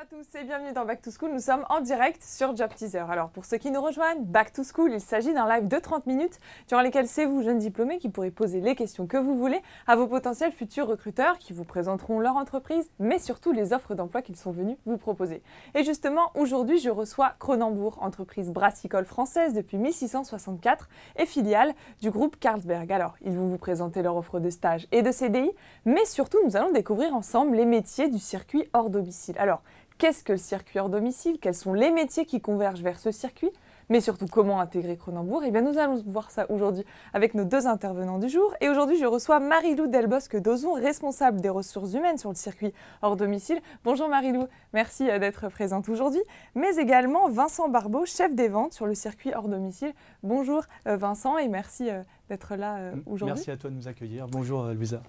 Bonjour à tous et bienvenue dans Back to School. Nous sommes en direct sur Job Teaser. Alors pour ceux qui nous rejoignent, Back to School, il s'agit d'un live de 30 minutes durant lesquels c'est vous, jeunes diplômés, qui pourrez poser les questions que vous voulez à vos potentiels futurs recruteurs qui vous présenteront leur entreprise, mais surtout les offres d'emploi qu'ils sont venus vous proposer. Et justement, aujourd'hui, je reçois Cronenbourg, entreprise brassicole française depuis 1664 et filiale du groupe Carlsberg. Alors, ils vont vous présenter leur offre de stage et de CDI, mais surtout, nous allons découvrir ensemble les métiers du circuit hors domicile. Alors, qu'est-ce que le circuit hors domicile? Quels sont les métiers qui convergent vers ce circuit? Mais surtout, comment intégrer Cronenbourg? Eh bien, nous allons voir ça aujourd'hui avec nos deux intervenants du jour. Et aujourd'hui, je reçois Marie-Lou Delbosque-Dozon, responsable des ressources humaines sur le circuit hors domicile. Bonjour Marie-Lou, merci d'être présente aujourd'hui. Mais également Vincent Barbeau, chef des ventes sur le circuit hors domicile. Bonjour Vincent et merci d'être là aujourd'hui. Merci à toi de nous accueillir. Bonjour Louisa.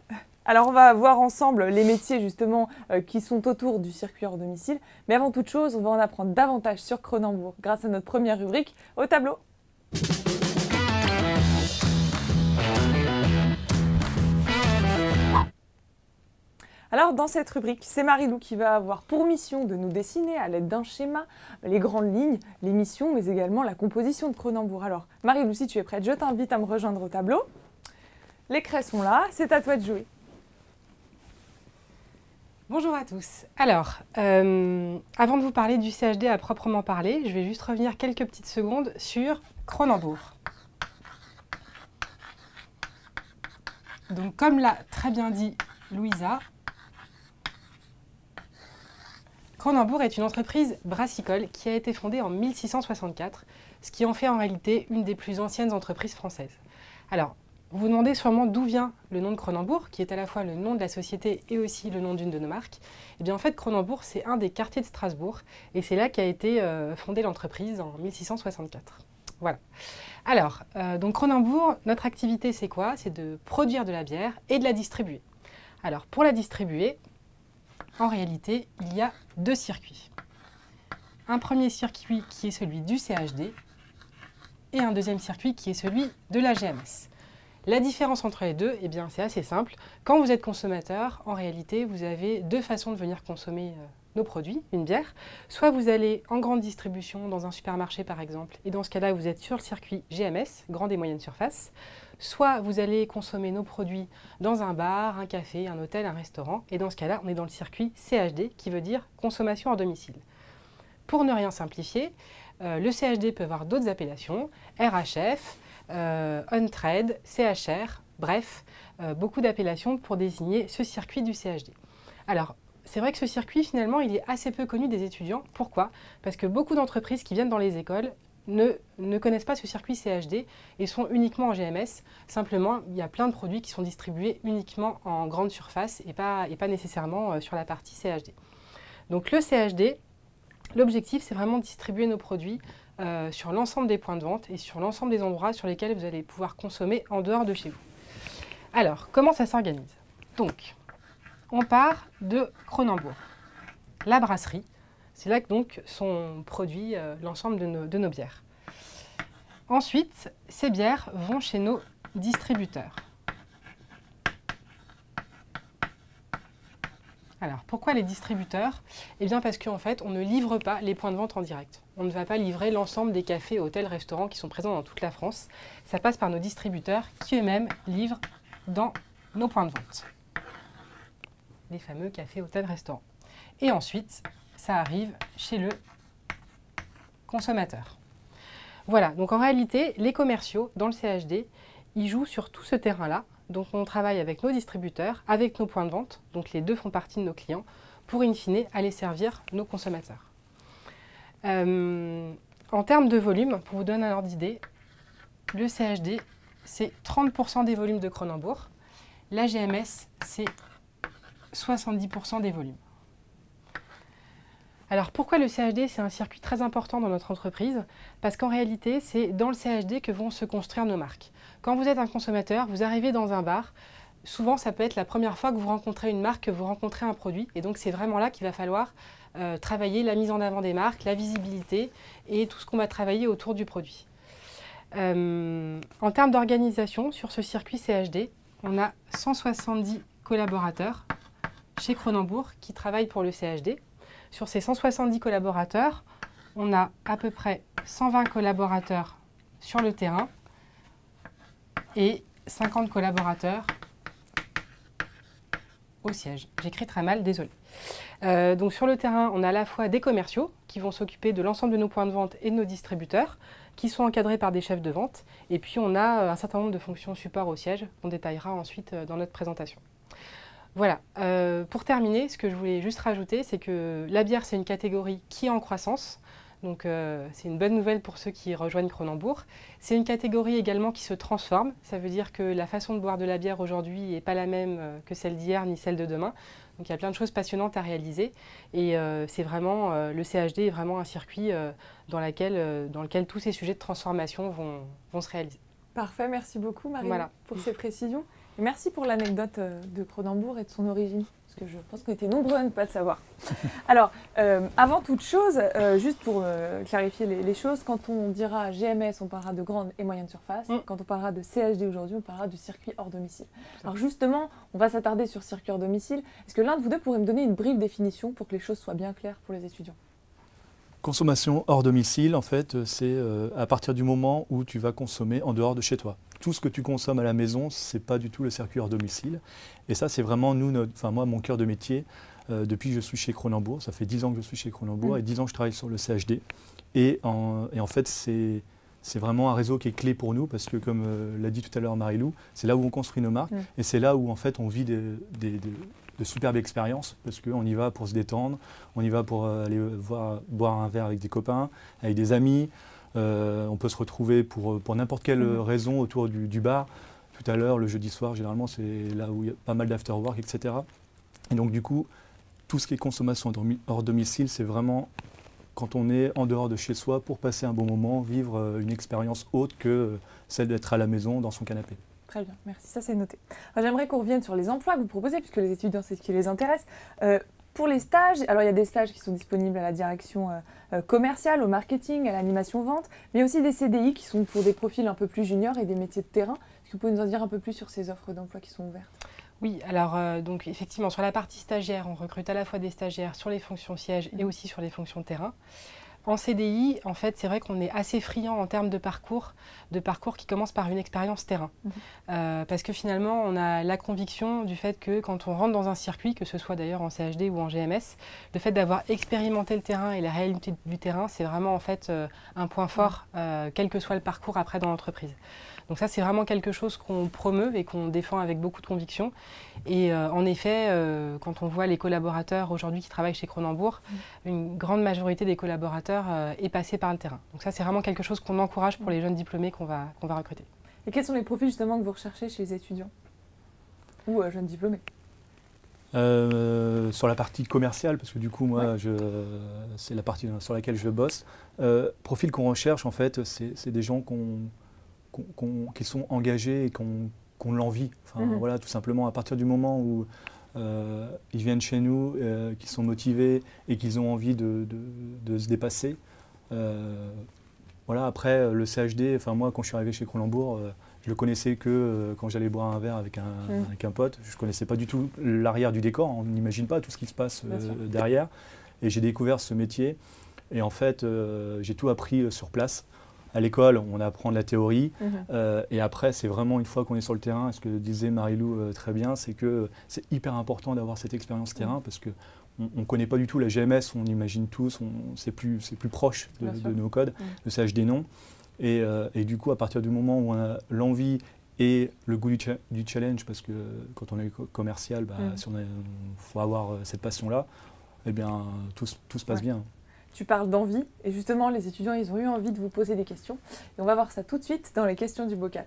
Alors, on va voir ensemble les métiers justement qui sont autour du circuit hors domicile. Mais avant toute chose, on va en apprendre davantage sur Cronenbourg grâce à notre première rubrique au tableau. Alors, dans cette rubrique, c'est Marie-Lou qui va avoir pour mission de nous dessiner à l'aide d'un schéma les grandes lignes, les missions, mais également la composition de Cronenbourg. Alors, Marie-Lou, si tu es prête, je t'invite à me rejoindre au tableau. Les craies sont là, c'est à toi de jouer. Bonjour à tous. Alors, avant de vous parler du CHD à proprement parler, je vais juste revenir quelques petites secondes sur Cronenbourg. Donc, comme l'a très bien dit Louisa, Cronenbourg est une entreprise brassicole qui a été fondée en 1664, ce qui en fait en réalité une des plus anciennes entreprises françaises. Alors, vous vous demandez sûrement d'où vient le nom de Cronenbourg, qui est à la fois le nom de la société et aussi le nom d'une de nos marques. Et bien en fait, Cronenbourg, c'est un des quartiers de Strasbourg, et c'est là qu'a été fondée l'entreprise en 1664. Voilà. Alors, donc Cronenbourg, notre activité, c'est quoi? C'est de produire de la bière et de la distribuer. Alors, pour la distribuer, en réalité, il y a deux circuits. Un premier circuit qui est celui du CHD, et un deuxième circuit qui est celui de la GMS. La différence entre les deux, eh bien, c'est assez simple. Quand vous êtes consommateur, en réalité, vous avez deux façons de venir consommer nos produits, une bière. Soit vous allez en grande distribution, dans un supermarché par exemple, et dans ce cas-là, vous êtes sur le circuit GMS, grande et moyenne surface. Soit vous allez consommer nos produits dans un bar, un café, un hôtel, un restaurant, et dans ce cas-là, on est dans le circuit CHD, qui veut dire consommation à domicile. Pour ne rien simplifier, le CHD peut avoir d'autres appellations, RHF, on-trade, CHR, bref, beaucoup d'appellations pour désigner ce circuit du CHD. Alors, c'est vrai que ce circuit, finalement, il est assez peu connu des étudiants. Pourquoi? Parce que beaucoup d'entreprises qui viennent dans les écoles ne connaissent pas ce circuit CHD et sont uniquement en GMS. Simplement, il y a plein de produits qui sont distribués uniquement en grande surface et pas nécessairement sur la partie CHD. Donc le CHD, l'objectif, c'est vraiment de distribuer nos produits sur l'ensemble des points de vente et sur l'ensemble des endroits sur lesquels vous allez pouvoir consommer en dehors de chez vous. Alors, comment ça s'organise? Donc, on part de Cronenbourg, la brasserie. C'est là que donc sont produits l'ensemble de nos bières. Ensuite, ces bières vont chez nos distributeurs. Alors, pourquoi les distributeurs? Eh bien parce qu'en fait, on ne livre pas les points de vente en direct. On ne va pas livrer l'ensemble des cafés, hôtels, restaurants qui sont présents dans toute la France. Ça passe par nos distributeurs qui eux-mêmes livrent dans nos points de vente. Les fameux cafés, hôtels, restaurants. Et ensuite, ça arrive chez le consommateur. Voilà, donc en réalité, les commerciaux dans le CHD, ils jouent sur tout ce terrain-là. Donc on travaille avec nos distributeurs, avec nos points de vente, donc les deux font partie de nos clients, pour in fine aller servir nos consommateurs. En termes de volume, pour vous donner un ordre d'idée, le CHD, c'est 30% des volumes de Cronenbourg, la GMS, c'est 70% des volumes. Alors pourquoi le CHD, c'est un circuit très important dans notre entreprise? Parce qu'en réalité, c'est dans le CHD que vont se construire nos marques. Quand vous êtes un consommateur, vous arrivez dans un bar, souvent ça peut être la première fois que vous rencontrez une marque, que vous rencontrez un produit, et donc c'est vraiment là qu'il va falloir travailler la mise en avant des marques, la visibilité et tout ce qu'on va travailler autour du produit. En termes d'organisation, sur ce circuit CHD, on a 170 collaborateurs chez Cronenbourg qui travaillent pour le CHD. Sur ces 170 collaborateurs, on a à peu près 120 collaborateurs sur le terrain et 50 collaborateurs au siège. J'écris très mal, désolé. Donc sur le terrain, on a à la fois des commerciaux qui vont s'occuper de l'ensemble de nos points de vente et de nos distributeurs, qui sont encadrés par des chefs de vente. Et puis on a un certain nombre de fonctions support au siège qu'on détaillera ensuite dans notre présentation. Voilà. Pour terminer, ce que je voulais juste rajouter, c'est que la bière, c'est une catégorie qui est en croissance. Donc c'est une bonne nouvelle pour ceux qui rejoignent Cronenbourg. C'est une catégorie également qui se transforme. Ça veut dire que la façon de boire de la bière aujourd'hui n'est pas la même que celle d'hier ni celle de demain. Donc il y a plein de choses passionnantes à réaliser. Et c'est vraiment, le CHD est vraiment un circuit dans lequel tous ces sujets de transformation vont se réaliser. Parfait, merci beaucoup Marie Voilà. pour ces précisions. Et merci pour l'anecdote de Cronenbourg et de son origine, parce que je pense qu'on était nombreux à ne pas le savoir. Alors, avant toute chose, juste pour clarifier les choses, quand on dira GMS, on parlera de grande et moyenne surface. Quand on parlera de CHD aujourd'hui, on parlera du circuit hors domicile. Alors justement, on va s'attarder sur circuit hors domicile. Est-ce que l'un de vous deux pourrait me donner une brève définition pour que les choses soient bien claires pour les étudiants? Consommation hors domicile, en fait, c'est à partir du moment où tu vas consommer en dehors de chez toi. Tout ce que tu consommes à la maison, ce n'est pas du tout le circuit hors domicile. Et ça, c'est vraiment moi, mon cœur de métier. Depuis que je suis chez Cronenbourg, ça fait 10 ans que je suis chez Cronenbourg et 10 ans que je travaille sur le CHD. Et en fait, c'est vraiment un réseau qui est clé pour nous parce que, comme l'a dit tout à l'heure Marie-Lou, c'est là où on construit nos marques et c'est là où en fait, on vit de superbes expériences parce qu'on y va pour se détendre, on y va pour aller boire un verre avec des copains, avec des amis. On peut se retrouver pour n'importe quelle raison autour du bar. Tout à l'heure, le jeudi soir, généralement, c'est là où il y a pas mal d'after-work, etc. Et donc, du coup, tout ce qui est consommation hors domicile, c'est vraiment quand on est en dehors de chez soi pour passer un bon moment, vivre une expérience autre que celle d'être à la maison dans son canapé. Très bien, merci, ça c'est noté. J'aimerais qu'on revienne sur les emplois que vous proposez, puisque les étudiants, c'est ce qui les intéresse. Pour les stages, alors il y a des stages qui sont disponibles à la direction commerciale, au marketing, à l'animation vente, mais il y a aussi des CDI qui sont pour des profils un peu plus juniors et des métiers de terrain. Est-ce que vous pouvez nous en dire un peu plus sur ces offres d'emploi qui sont ouvertes? Oui, alors donc effectivement, sur la partie stagiaire, on recrute à la fois des stagiaires sur les fonctions sièges et aussi sur les fonctions terrain. En CDI, en fait, c'est vrai qu'on est assez friand en termes de parcours qui commencent par une expérience terrain. Parce que finalement, on a la conviction du fait que quand on rentre dans un circuit, que ce soit d'ailleurs en CHD ou en GMS, le fait d'avoir expérimenté le terrain et la réalité du terrain, c'est vraiment en fait un point fort, quel que soit le parcours après dans l'entreprise. Donc ça, c'est vraiment quelque chose qu'on promeut et qu'on défend avec beaucoup de conviction. Et en effet, quand on voit les collaborateurs aujourd'hui qui travaillent chez Cronenbourg, une grande majorité des collaborateurs est passée par le terrain. Donc ça, c'est vraiment quelque chose qu'on encourage pour les jeunes diplômés qu'on va recruter. Et quels sont les profils justement que vous recherchez chez les étudiants ou jeunes diplômés? Sur la partie commerciale, parce que du coup, moi, c'est la partie sur laquelle je bosse. Profil qu'on recherche, en fait, c'est des gens qui sont engagés et qu'on l'envie. Enfin, voilà, tout simplement, à partir du moment où ils viennent chez nous, qu'ils sont motivés et qu'ils ont envie de se dépasser. Voilà, après, le CHD, enfin, moi, quand je suis arrivé chez Cronenbourg, je le connaissais que quand j'allais boire un verre avec un pote. Je ne connaissais pas du tout l'arrière du décor, on n'imagine pas tout ce qui se passe derrière. Et j'ai découvert ce métier. Et en fait, j'ai tout appris sur place. À l'école, on apprend de la théorie. Et après, c'est vraiment une fois qu'on est sur le terrain, ce que disait Marie-Lou très bien, c'est que c'est hyper important d'avoir cette expérience terrain parce qu'on ne connaît pas du tout la GMS, on imagine tous, c'est plus proche de nos codes, le CHD non. Et du coup, à partir du moment où on a l'envie et le goût du challenge, parce que quand on est commercial, si faut avoir cette passion-là, eh bien, tout se passe bien. Tu parles d'envie, et justement, les étudiants, ils ont eu envie de vous poser des questions. Et on va voir ça tout de suite dans les questions du bocal.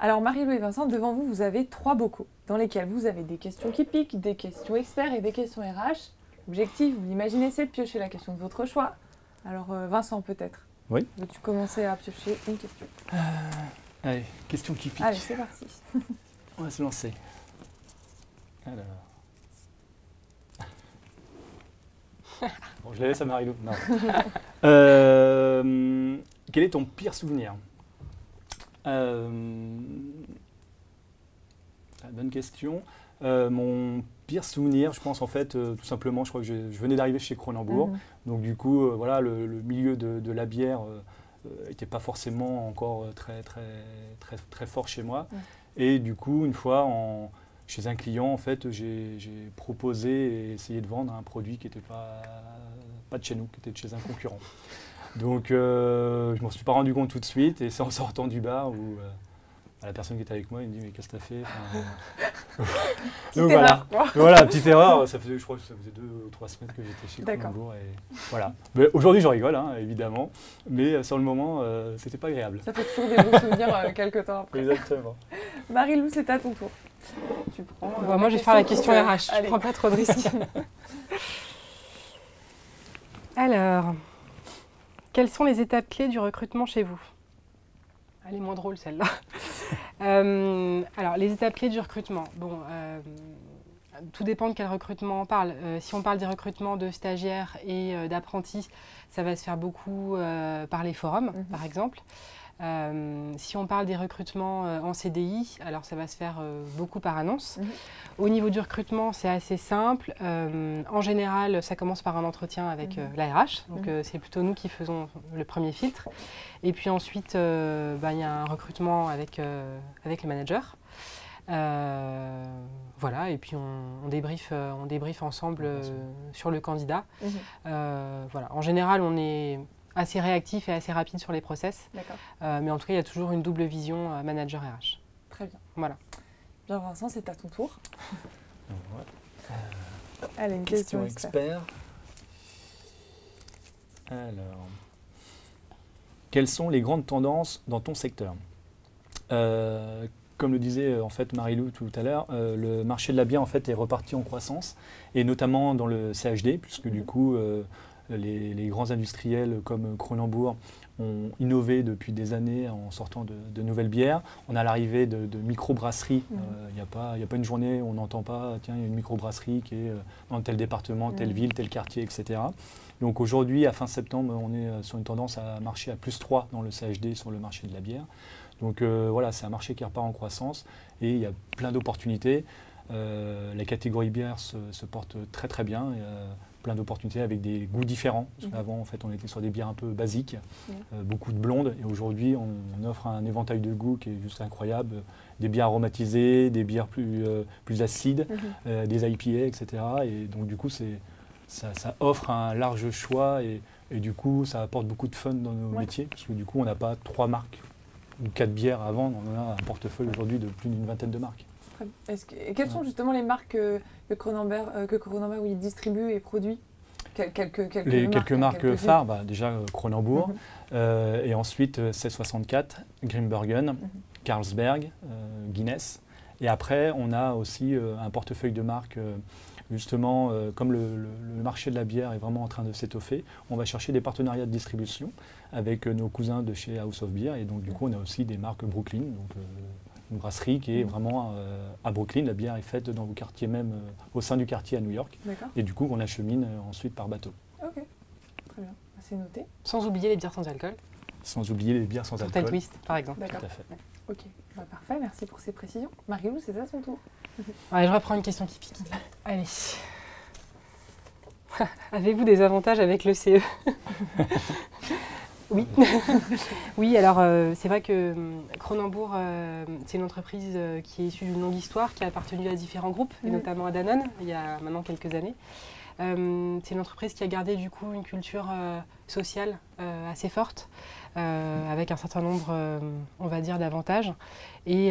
Alors Marie-Lou et Vincent, devant vous, vous avez 3 bocaux dans lesquels vous avez des questions qui piquent, des questions experts et des questions RH. L'objectif, vous l'imaginez, c'est de piocher la question de votre choix. Alors Vincent, peut-être. Oui. Veux-tu commencer à piocher une question? Allez, question qui pique. Allez, c'est parti. On va se lancer. Alors. Bon, je la laisse à Marie-Lou. Non. Quel est ton pire souvenir? Très bonne question. Mon pire souvenir, je pense en fait, tout simplement, je crois que je venais d'arriver chez Kronenbourg. Donc du coup, voilà, le milieu de la bière n'était pas forcément encore très fort chez moi. Et du coup, une fois, chez un client, en fait, j'ai proposé et essayé de vendre un produit qui n'était pas de chez nous, qui était de chez un concurrent. Donc, je ne m'en suis pas rendu compte tout de suite. Et c'est en sortant du bar où la personne qui était avec moi, il me dit « Mais qu'est-ce que tu as fait ?» Donc voilà, petite erreur. Je crois que ça faisait 2 ou 3 semaines que j'étais chez Kronenbourg. Voilà. Aujourd'hui, j'en rigole, hein, évidemment. Mais sur le moment, c'était pas agréable. Ça fait toujours des bons souvenirs quelques temps après. Exactement. Marie-Lou, c'est à ton tour. Tu prends, moi, je vais faire la question RH. Je ne prends pas trop de risques. Alors, quelles sont les étapes clés du recrutement chez vous? Elle est moins drôle, celle-là. Alors, les étapes clés du recrutement. Bon, tout dépend de quel recrutement on parle. Si on parle des recrutements de stagiaires et d'apprentis, ça va se faire beaucoup par les forums, par exemple. Si on parle des recrutements en CDI, alors ça va se faire beaucoup par annonce. Au niveau du recrutement, c'est assez simple. En général, ça commence par un entretien avec la RH. Donc, c'est plutôt nous qui faisons le premier filtre. Et puis ensuite, y a un recrutement avec les managers. Voilà, et puis on débriefe ensemble sur le candidat. Voilà. En général, on est assez réactif et assez rapide sur les process. Mais en tout cas, il y a toujours une double vision manager RH. Très bien. Voilà. Bien, Vincent, c'est à ton tour. Allez, une question expert. Alors, quelles sont les grandes tendances dans ton secteur? Comme le disait en fait Marie-Lou tout à l'heure, le marché de la bière en fait est reparti en croissance, et notamment dans le CHD, puisque du coup les grands industriels comme Kronenbourg ont innové depuis des années en sortant de nouvelles bières. On a l'arrivée de microbrasseries. Il n'y a pas une journée où on n'entend pas, tiens, il y a une microbrasserie qui est dans tel département, telle ville, tel quartier, etc. Donc aujourd'hui, à fin septembre, on est sur une tendance à marcher à +3 dans le CHD sur le marché de la bière. Donc voilà, c'est un marché qui repart en croissance et il y a plein d'opportunités. La catégorie bière se porte très très bien. Il y a plein d'opportunités avec des goûts différents. Parce qu'avant, en fait, on était sur des bières un peu basiques, beaucoup de blondes. Et aujourd'hui, on offre un éventail de goûts qui est juste incroyable. Des bières aromatisées, des bières plus acides, des IPA, etc. Et donc du coup, ça offre un large choix et du coup, ça apporte beaucoup de fun dans nos métiers. Parce que du coup, on n'a pas 3 marques ou 4 bières à vendre. On a un portefeuille aujourd'hui de plus d'une vingtaine de marques. Et quelles sont justement les marques que Kronenbourg distribue et produit? Quelques marques phares, déjà Kronenbourg, et ensuite 1664, Grimbergen, Carlsberg, Guinness. Et après, on a aussi un portefeuille de marques, justement, comme le marché de la bière est vraiment en train de s'étoffer, on va chercher des partenariats de distribution avec nos cousins de chez House of Beer. Et donc, du coup, on a aussi des marques Brooklyn, donc une brasserie qui est vraiment à Brooklyn. La bière est faite dans vos quartiers même, au sein du quartier à New York. Et du coup, on achemine ensuite par bateau. Ok, très bien. C'est noté. Sans oublier les bières sans alcool. Sans oublier les bières sans alcool. Twist, par exemple. D'accord. Tout à fait. Ok, parfait, merci pour ces précisions. Marie-Lou, c'est à son tour. Allez, je reprends une question qui pique. Allez. Avez-vous des avantages avec le CE? Oui. Oui, alors c'est vrai que Kronenbourg, c'est une entreprise qui est issue d'une longue histoire, qui a appartenu à différents groupes, et notamment à Danone, il y a maintenant quelques années. C'est une entreprise qui a gardé du coup une culture sociale assez forte, avec un certain nombre, on va dire, d'avantages. Et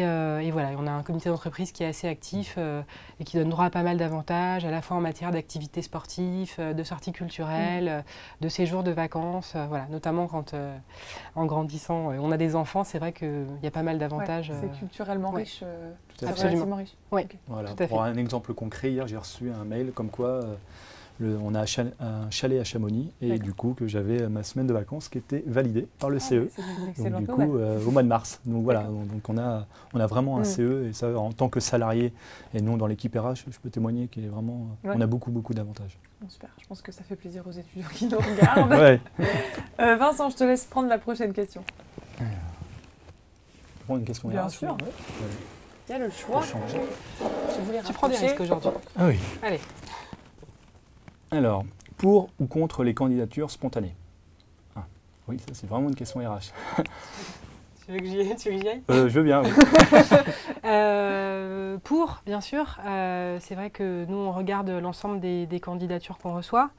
voilà, on a un comité d'entreprise qui est assez actif et qui donne droit à pas mal d'avantages, à la fois en matière d'activités sportives, de sorties culturelles, de séjours de vacances, voilà, notamment quand, en grandissant, on a des enfants, c'est vrai qu'il y a pas mal d'avantages. C'est culturellement riche, absolument riche. Oui, okay. Voilà. Tout à fait. Pour un exemple concret, hier j'ai reçu un mail comme quoi on a un chalet à Chamonix et du coup que j'avais ma semaine de vacances qui était validée par le CE. Donc du coup au mois de mars. Donc voilà, donc on a vraiment un CE et ça en tant que salarié et non dans l'équipe RH, je peux témoigner qu'il est vraiment on a beaucoup d'avantages. Bon, super, je pense que ça fait plaisir aux étudiants qui nous regardent. Vincent, je te laisse prendre la prochaine question. Une question Bien RH, sûr. Il y a le choix. Pour changer. Je voulais Tu prends des rapprocher. risques aujourd'hui. Ah oui. Allez. Alors, pour ou contre les candidatures spontanées? Ah, oui, ça c'est vraiment une question RH. Tu veux que j'y aille? Je veux bien, oui. Pour, bien sûr. C'est vrai que nous, on regarde l'ensemble des candidatures qu'on reçoit.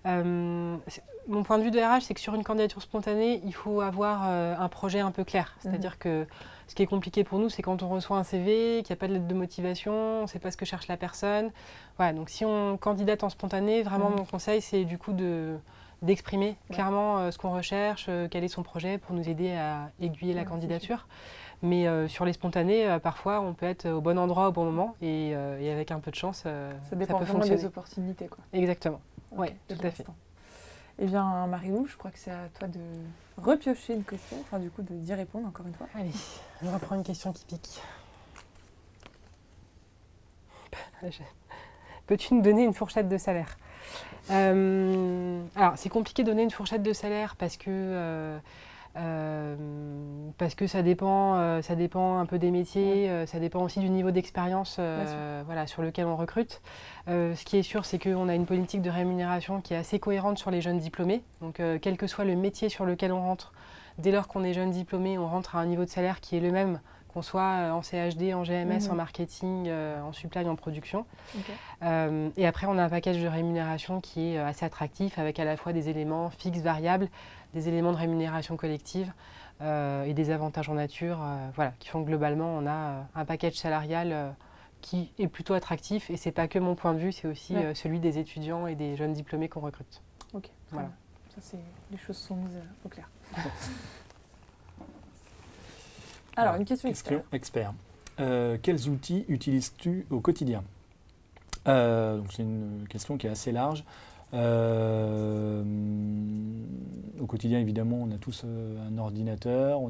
Mon point de vue de RH, c'est que sur une candidature spontanée, il faut avoir un projet un peu clair. C'est-à-dire que ce qui est compliqué pour nous, c'est quand on reçoit un CV, qu'il n'y a pas de lettre de motivation, on ne sait pas ce que cherche la personne. Voilà, donc si on candidate en spontané, vraiment mon conseil, c'est du coup d'exprimer clairement ce qu'on recherche, quel est son projet pour nous aider à aiguiller la candidature. Mais sur les spontanés, parfois, on peut être au bon endroit au bon moment et avec un peu de chance, Ça dépend peut vraiment fonctionner. des opportunités, quoi. Exactement. Ok, Oui, de tout à fait. l'instant. Eh bien, Marie-Lou, je crois que c'est à toi de repiocher une question, enfin du coup d'y répondre encore une fois. Allez, je reprends une question qui pique. Peux-tu nous donner une fourchette de salaire? Alors, c'est compliqué de donner une fourchette de salaire parce que ça dépend un peu des métiers, ça dépend aussi du niveau d'expérience voilà, sur lequel on recrute. Ce qui est sûr, c'est qu'on a une politique de rémunération qui est assez cohérente sur les jeunes diplômés. Donc, quel que soit le métier sur lequel on rentre, dès lors qu'on est jeune diplômé, on rentre à un niveau de salaire qui est le même, qu'on soit en CHD, en GMS, en marketing, en supply, en production. Okay. Et après, on a un package de rémunération qui est assez attractif, avec à la fois des éléments fixes, variables, des éléments de rémunération collective et des avantages en nature, voilà, qui font que globalement, on a un package salarial qui est plutôt attractif. Et ce n'est pas que mon point de vue, c'est aussi celui des étudiants et des jeunes diplômés qu'on recrute. Ok, voilà. Ça, les choses sont mises au clair. Alors, une question expert. Quels outils utilises-tu au quotidien? Donc c'est une question qui est assez large. Au quotidien, évidemment, on a tous un ordinateur.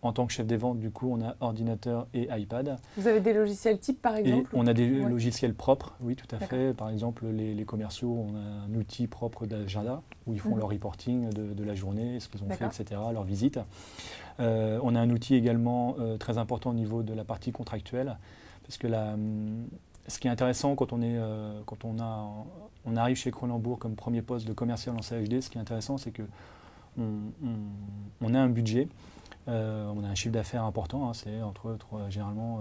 En tant que chef des ventes, du coup, on a ordinateur et iPad. Vous avez des logiciels type, par exemple? Et on a des logiciels propres, oui, tout à fait. Par exemple, les commerciaux, on a un outil propre d'agenda où ils font leur reporting de la journée, ce qu'ils ont fait, etc., leur visite. On a un outil également très important au niveau de la partie contractuelle, parce que ce qui est intéressant quand on arrive chez Cronenbourg comme premier poste de commercial en CHD, ce qui est intéressant, c'est qu'on a un budget. On a un chiffre d'affaires important, hein, c'est généralement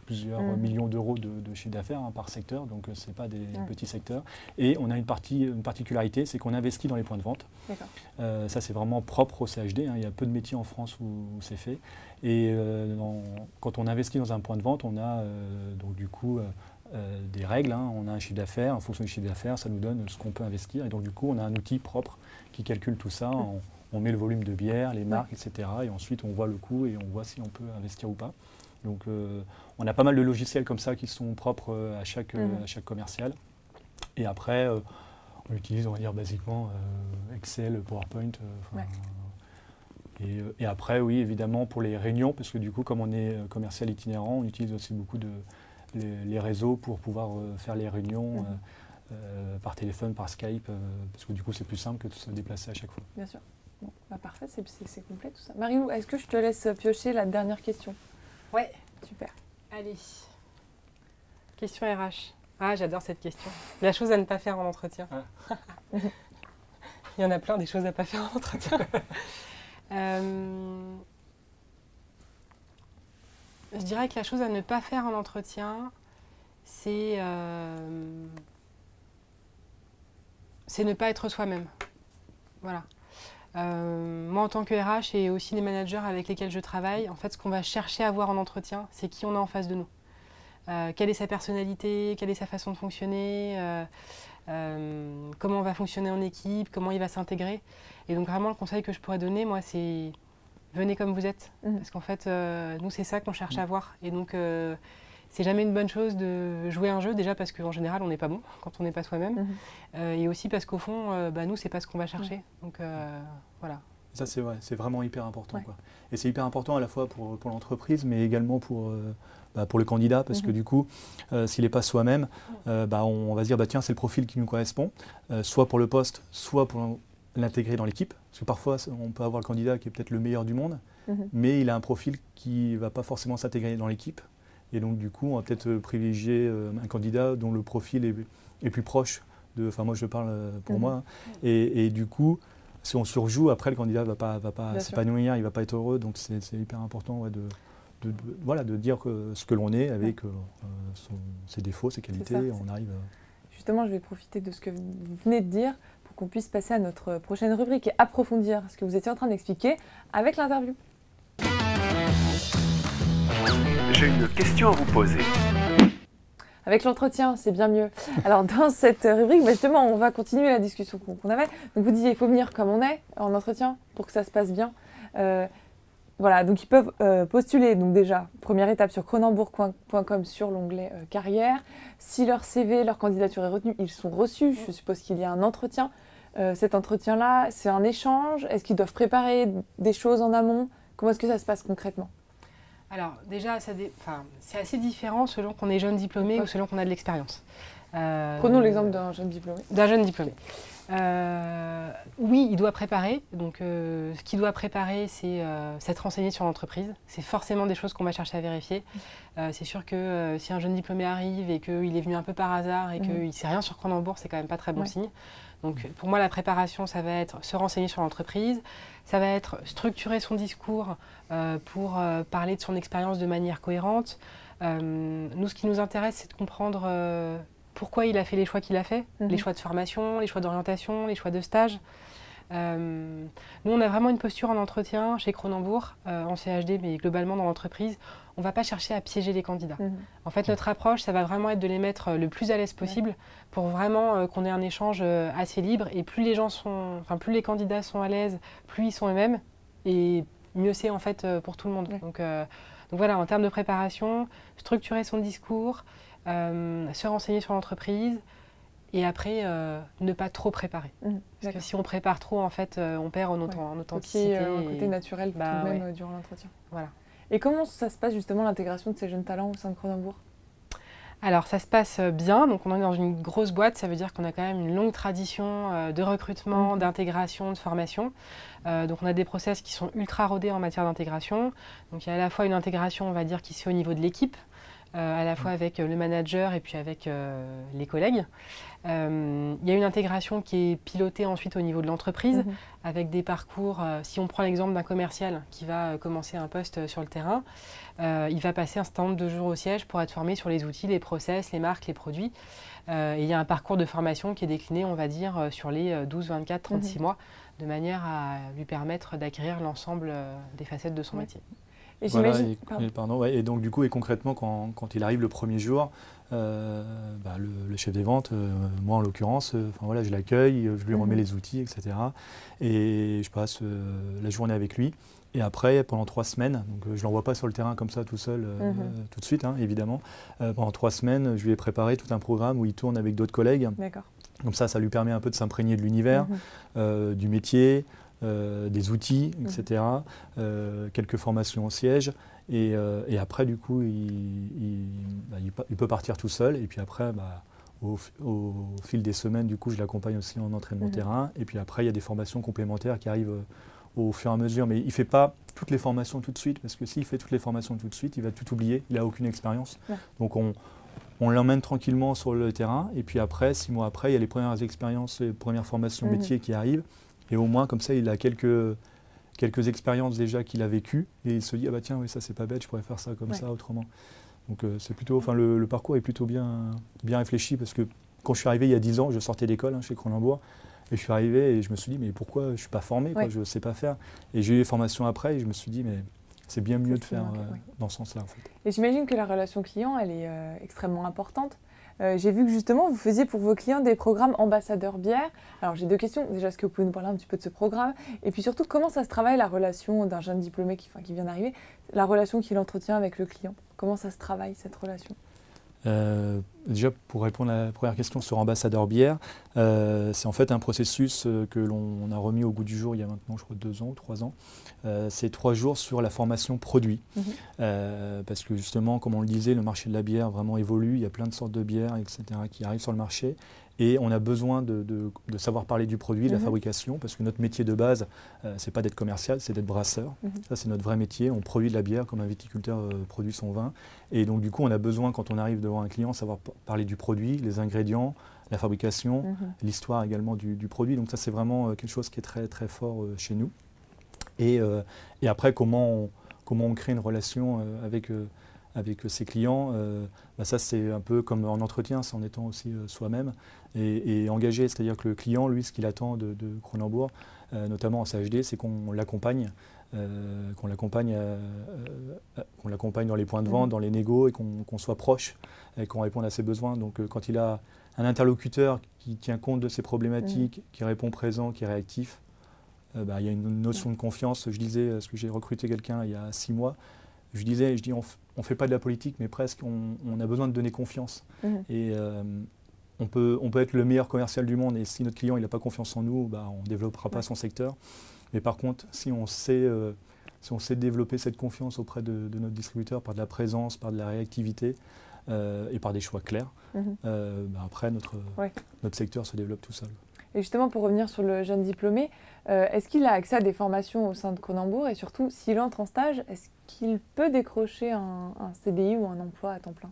plusieurs millions d'euros de chiffre d'affaires par secteur, donc ce n'est pas des petits secteurs. Et on a une particularité, c'est qu'on investit dans les points de vente. Ça, c'est vraiment propre au CHD, hein, il y a peu de métiers en France où c'est fait. Et quand on investit dans un point de vente, on a donc du coup des règles, hein, on a un chiffre d'affaires, en fonction du chiffre d'affaires, ça nous donne ce qu'on peut investir. Et donc du coup, on a un outil propre qui calcule tout ça. On met le volume de bière, les marques, etc. Et ensuite, on voit le coût et on voit si on peut investir ou pas. Donc, on a pas mal de logiciels comme ça qui sont propres à chaque commercial. Et après, on utilise, on va dire, basiquement Excel, PowerPoint. Et après, oui, évidemment, pour les réunions, parce que du coup, comme on est commercial itinérant, on utilise aussi beaucoup les réseaux pour pouvoir faire les réunions par téléphone, par Skype, parce que du coup, c'est plus simple que de se déplacer à chaque fois. Bien sûr. Bon, bah parfait, c'est complet tout ça. Marie-Lou, est-ce que je te laisse piocher la dernière question? Ouais. Super. Allez. Question RH. Ah, j'adore cette question. La chose à ne pas faire en entretien. Il y en a plein des choses à ne pas faire en entretien. Je dirais que la chose à ne pas faire en entretien, c'est ne pas être soi-même. Voilà. Moi, en tant que RH et aussi les managers avec lesquels je travaille, en fait, ce qu'on va chercher à voir en entretien, c'est qui on a en face de nous. Quelle est sa personnalité, quelle est sa façon de fonctionner, comment on va fonctionner en équipe, comment il va s'intégrer. Et donc, vraiment, le conseil que je pourrais donner, moi, c'est venez comme vous êtes. Parce qu'en fait, nous, c'est ça qu'on cherche à voir. Et donc, c'est jamais une bonne chose de jouer un jeu, déjà parce qu'en général, on n'est pas bon quand on n'est pas soi-même. Et aussi parce qu'au fond, nous, c'est pas ce qu'on va chercher. Donc, voilà. Ça, c'est vrai, c'est vraiment hyper important. Quoi. Et c'est hyper important à la fois pour l'entreprise, mais également pour le candidat, parce que du coup, s'il n'est pas soi-même, on va se dire, tiens, c'est le profil qui nous correspond, soit pour le poste, soit pour l'intégrer dans l'équipe. Parce que parfois, on peut avoir le candidat qui est peut-être le meilleur du monde, mais il a un profil qui ne va pas forcément s'intégrer dans l'équipe. Et donc du coup, on va peut-être privilégier un candidat dont le profil est plus proche de. Enfin, moi, je parle pour moi. Et du coup, si on surjoue, après, le candidat va pas s'épanouir, il va pas être heureux. Donc c'est hyper important voilà, de dire ce que l'on est avec ses défauts, ses qualités. On arrive. Justement, je vais profiter de ce que vous venez de dire pour qu'on puisse passer à notre prochaine rubrique et approfondir ce que vous étiez en train d'expliquer avec l'interview. J'ai une question à vous poser. Avec l'entretien, c'est bien mieux. Alors dans cette rubrique, justement, on va continuer la discussion qu'on avait. Donc vous disiez, il faut venir comme on est en entretien pour que ça se passe bien. Voilà, donc ils peuvent postuler. Donc déjà, première étape sur cronenbourg.com sur l'onglet carrière. Si leur CV, leur candidature est retenue, ils sont reçus. Je suppose qu'il y a un entretien. Cet entretien-là, c'est un échange. Est-ce qu'ils doivent préparer des choses en amont? Comment est-ce que ça se passe concrètement? Alors déjà, c'est assez différent selon qu'on est jeune diplômé ou selon qu'on a de l'expérience. Prenons l'exemple d'un jeune diplômé. D'un jeune diplômé. Oui, il doit préparer. Donc, ce qu'il doit préparer, c'est s'être renseigné sur l'entreprise. C'est forcément des choses qu'on va chercher à vérifier. C'est sûr que si un jeune diplômé arrive et qu'il est venu un peu par hasard et qu'il ne sait rien sur Cronenbourg, c'est quand même pas très bon signe. Donc, pour moi, la préparation, ça va être se renseigner sur l'entreprise. Ça va être structurer son discours pour parler de son expérience de manière cohérente. Nous, ce qui nous intéresse, c'est de comprendre pourquoi il a fait les choix qu'il a fait, les choix de formation, les choix d'orientation, les choix de stage. Nous, on a vraiment une posture en entretien chez Cronenbourg, en CHD, mais globalement dans l'entreprise. On ne va pas chercher à piéger les candidats. En fait, notre approche, ça va vraiment être de les mettre le plus à l'aise possible pour vraiment qu'on ait un échange assez libre. Et plus les candidats sont à l'aise, plus ils sont eux-mêmes. Et mieux c'est en fait pour tout le monde. Donc voilà, en termes de préparation, structurer son discours, se renseigner sur l'entreprise. Et après, ne pas trop préparer. Parce que si on prépare trop, en fait, on perd en authenticité. Un côté naturel tout de même durant l'entretien. Voilà. Et comment ça se passe justement l'intégration de ces jeunes talents au sein de Cronenbourg? Alors ça se passe bien, donc on est dans une grosse boîte, ça veut dire qu'on a quand même une longue tradition de recrutement, d'intégration, de formation. Donc on a des process qui sont ultra rodés en matière d'intégration. Donc il y a à la fois une intégration, on va dire, qui se fait au niveau de l'équipe, à la fois avec le manager et puis avec les collègues. Il y a une intégration qui est pilotée ensuite au niveau de l'entreprise, avec des parcours. Si on prend l'exemple d'un commercial qui va commencer un poste sur le terrain, il va passer un certain nombre de jours au siège pour être formé sur les outils, les process, les marques, les produits. Et il y a un parcours de formation qui est décliné, on va dire, sur les 12, 24, 36 mois, de manière à lui permettre d'acquérir l'ensemble des facettes de son métier. Et voilà, et donc du coup, et concrètement, quand il arrive le premier jour, le chef des ventes, moi en l'occurrence, voilà, je l'accueille, je lui remets les outils, etc. Et je passe la journée avec lui. Et après, pendant 3 semaines, donc je ne l'envoie pas sur le terrain comme ça tout seul, tout de suite, évidemment. Pendant 3 semaines, je lui ai préparé tout un programme où il tourne avec d'autres collègues. Comme ça lui permet un peu de s'imprégner de l'univers, du métier, des outils, etc. Quelques formations au siège. Et après, du coup, il peut partir tout seul. Et puis après, au fil des semaines, du coup, je l'accompagne aussi en entraînement terrain. Et puis après, il y a des formations complémentaires qui arrivent au fur et à mesure. Mais il ne fait pas toutes les formations tout de suite, parce que s'il fait toutes les formations tout de suite, il va tout oublier. Il n'a aucune expérience. Donc on l'emmène tranquillement sur le terrain. Et puis après, 6 mois après, il y a les premières expériences, les premières formations métiers qui arrivent. Et au moins, comme ça, il a quelques expériences déjà qu'il a vécues. Et il se dit, ah bah tiens, oui, ça c'est pas bête, je pourrais faire ça comme ça autrement. Donc c'est plutôt, le parcours est plutôt bien réfléchi, parce que quand je suis arrivé il y a 10 ans, je sortais d'école chez Cronenbourg. Et je suis arrivé et je me suis dit, mais pourquoi je ne suis pas formé, je ne sais pas faire. Et j'ai eu les formations après et je me suis dit, mais c'est bien mieux de faire dans ce sens-là. En fait. Et j'imagine que la relation client, elle est extrêmement importante. J'ai vu que justement, vous faisiez pour vos clients des programmes ambassadeurs bière. Alors j'ai 2 questions. Déjà, est-ce que vous pouvez nous parler un petit peu de ce programme? Et puis surtout, comment ça se travaille la relation d'un jeune diplômé qui vient d'arriver, la relation qu'il entretient avec le client? Comment ça se travaille, cette relation? Déjà, pour répondre à la première question sur ambassadeur bière, c'est en fait un processus que l'on a remis au goût du jour il y a maintenant, je crois, 2 ans ou 3 ans. C'est 3 jours sur la formation produit. Parce que justement, comme on le disait, le marché de la bière vraiment évolue. Il y a plein de sortes de bières, etc., qui arrivent sur le marché. Et on a besoin de savoir parler du produit, de la fabrication, parce que notre métier de base, c'est pas d'être commercial, c'est d'être brasseur. Ça, c'est notre vrai métier. On produit de la bière comme un viticulteur produit son vin. Et donc, du coup, on a besoin, quand on arrive devant un client, savoir parler du produit, les ingrédients, la fabrication, l'histoire également du produit. Donc, ça, c'est vraiment quelque chose qui est très, très fort chez nous. Et après, comment on crée une relation avec ses clients, ça c'est un peu comme en entretien, c'est en étant aussi soi-même et engagé. C'est-à-dire que le client, lui, ce qu'il attend de Kronenbourg, notamment en CHD, c'est qu'on l'accompagne, qu'on l'accompagne dans les points de vente, dans les négos, et qu'on soit proche, et qu'on réponde à ses besoins. Donc quand il a un interlocuteur qui tient compte de ses problématiques, qui répond présent, qui est réactif, il y a une notion de confiance. Je disais, parce que j'ai recruté quelqu'un il y a 6 mois, je dis on ne fait pas de la politique, mais presque, on a besoin de donner confiance. Et on peut être le meilleur commercial du monde, et si notre client n'a pas confiance en nous, on ne développera pas son secteur. Mais par contre, si on sait développer cette confiance auprès de notre distributeur par de la présence, par de la réactivité et par des choix clairs, après notre secteur se développe tout seul. Et justement, pour revenir sur le jeune diplômé, est-ce qu'il a accès à des formations au sein de Kronenbourg? Et surtout, s'il entre en stage, est-ce qu'il peut décrocher un CDI ou un emploi à temps plein?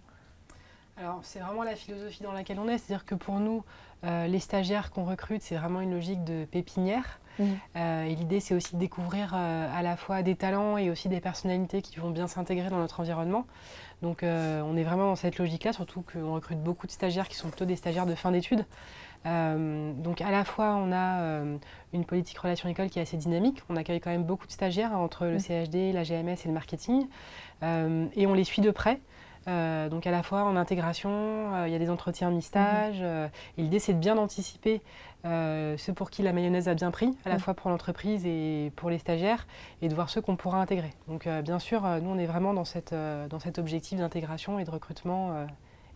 Alors, c'est vraiment la philosophie dans laquelle on est. C'est-à-dire que pour nous, les stagiaires qu'on recrute, c'est vraiment une logique de pépinière. Et l'idée, c'est aussi de découvrir à la fois des talents et aussi des personnalités qui vont bien s'intégrer dans notre environnement. Donc, on est vraiment dans cette logique-là, surtout qu'on recrute beaucoup de stagiaires qui sont plutôt des stagiaires de fin d'études. Donc à la fois on a une politique relation école qui est assez dynamique, on accueille quand même beaucoup de stagiaires entre le CHD, la GMS et le marketing, et on les suit de près. Donc à la fois en intégration, il y a des entretiens mi-stage, et l'idée c'est de bien anticiper ceux pour qui la mayonnaise a bien pris, à la fois pour l'entreprise et pour les stagiaires, et de voir ceux qu'on pourra intégrer. Donc bien sûr, nous on est vraiment dans cet objectif d'intégration et de recrutement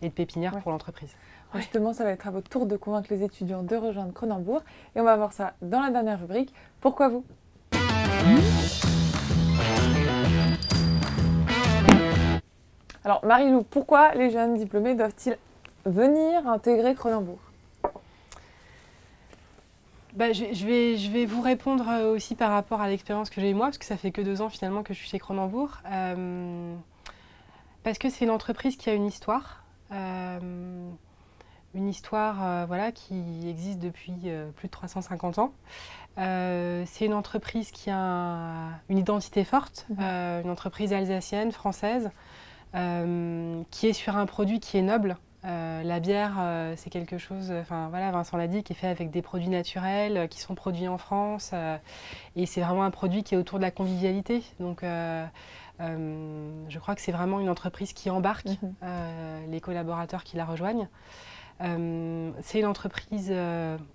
et de pépinière pour l'entreprise. Justement, ça va être à votre tour de convaincre les étudiants de rejoindre Kronenbourg. Et on va voir ça dans la dernière rubrique. Pourquoi vous? Alors, Marie-Lou, pourquoi les jeunes diplômés doivent-ils venir intégrer Kronenbourg? Je vais vous répondre aussi par rapport à l'expérience que j'ai eue moi, parce que ça fait que 2 ans finalement que je suis chez Kronenbourg. Parce que c'est une entreprise qui a une histoire. Une histoire qui existe depuis plus de 350 ans. C'est une entreprise qui a une identité forte, une entreprise alsacienne, française, qui est sur un produit qui est noble. La bière, c'est quelque chose, Vincent l'a dit, qui est fait avec des produits naturels, qui sont produits en France. Et c'est vraiment un produit qui est autour de la convivialité. Donc, je crois que c'est vraiment une entreprise qui embarque les collaborateurs qui la rejoignent. C'est une entreprise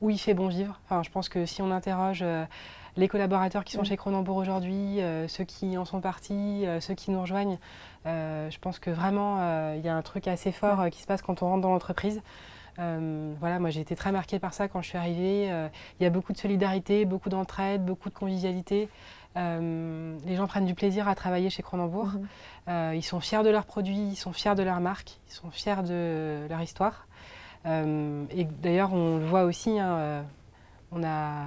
où il fait bon vivre. Je pense que si on interroge les collaborateurs qui sont chez Kronenbourg aujourd'hui, ceux qui en sont partis, ceux qui nous rejoignent, je pense que vraiment il y a un truc assez fort qui se passe quand on rentre dans l'entreprise. Moi j'ai été très marquée par ça quand je suis arrivée. Il y a beaucoup de solidarité, beaucoup d'entraide, beaucoup de convivialité. Les gens prennent du plaisir à travailler chez Kronenbourg. Ils sont fiers de leurs produits, ils sont fiers de leur marque, ils sont fiers de leur histoire. Et d'ailleurs, on le voit aussi, on a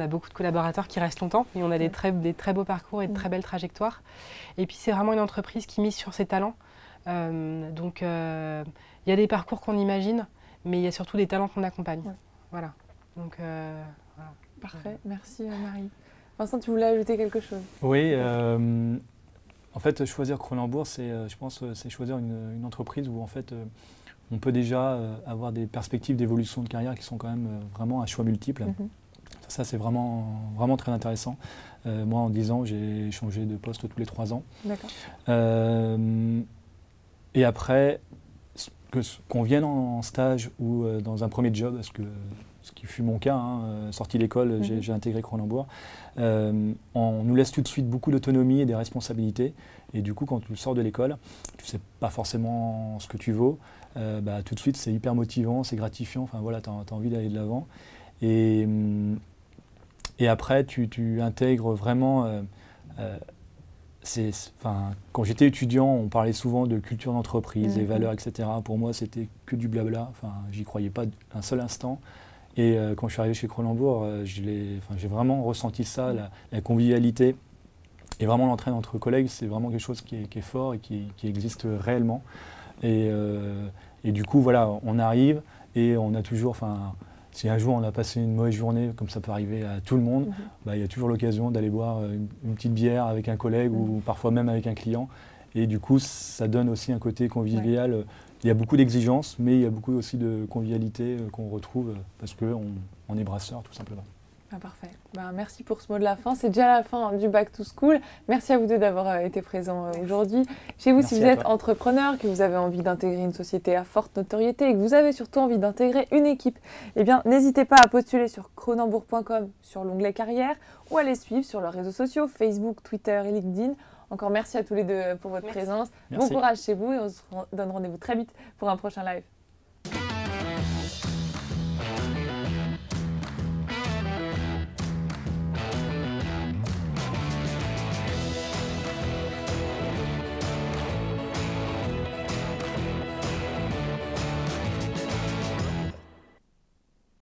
beaucoup de collaborateurs qui restent longtemps et on a des très beaux parcours et de très belles trajectoires. Et puis, c'est vraiment une entreprise qui mise sur ses talents. Donc, il y a des parcours qu'on imagine, mais il y a surtout des talents qu'on accompagne. Voilà. Donc, voilà. Parfait, merci Marie. Vincent, tu voulais ajouter quelque chose? Oui, en fait, choisir Kronenbourg, je pense, c'est choisir une entreprise où en fait, on peut déjà avoir des perspectives d'évolution de carrière qui sont quand même vraiment à choix multiples. Ça, c'est vraiment, vraiment très intéressant. Moi, en 10 ans, j'ai changé de poste tous les 3 ans. D'accord. Et après, qu'on vienne en stage ou dans un premier job, parce que ce qui fut mon cas, sorti d'école, j'ai intégré Kronenbourg, on nous laisse tout de suite beaucoup d'autonomie et des responsabilités. Et du coup, quand tu sors de l'école, tu ne sais pas forcément ce que tu vaux. Tout de suite, c'est hyper motivant, c'est gratifiant. Enfin voilà, tu as envie d'aller de l'avant. Et après, tu intègres vraiment quand j'étais étudiant, on parlait souvent de culture d'entreprise, les valeurs, etc. Pour moi, c'était que du blabla. Enfin, j'y croyais pas un seul instant. Et quand je suis arrivé chez Cronenbourg, j'ai vraiment ressenti ça, la convivialité. Et vraiment, l'entraide entre collègues, c'est vraiment quelque chose qui est fort et qui existe réellement. Et du coup, voilà, on arrive et on a toujours, si un jour on a passé une mauvaise journée, comme ça peut arriver à tout le monde, il y a toujours l'occasion d'aller boire une petite bière avec un collègue ou parfois même avec un client. Et du coup, ça donne aussi un côté convivial. Ouais. Il y a beaucoup d'exigences, mais il y a beaucoup aussi de convivialité qu'on retrouve parce qu'on est brasseurs, tout simplement. Ah, parfait. Merci pour ce mot de la fin. C'est déjà la fin du Back to School. Merci à vous deux d'avoir été présents aujourd'hui. Chez vous, si vous êtes entrepreneur, que vous avez envie d'intégrer une société à forte notoriété et que vous avez surtout envie d'intégrer une équipe, eh bien, n'hésitez pas à postuler sur cronenbourg.com sur l'onglet carrière ou à les suivre sur leurs réseaux sociaux, Facebook, Twitter et LinkedIn. Encore merci à tous les deux pour votre présence. Merci. Bon courage chez vous et on se donne rendez-vous très vite pour un prochain live.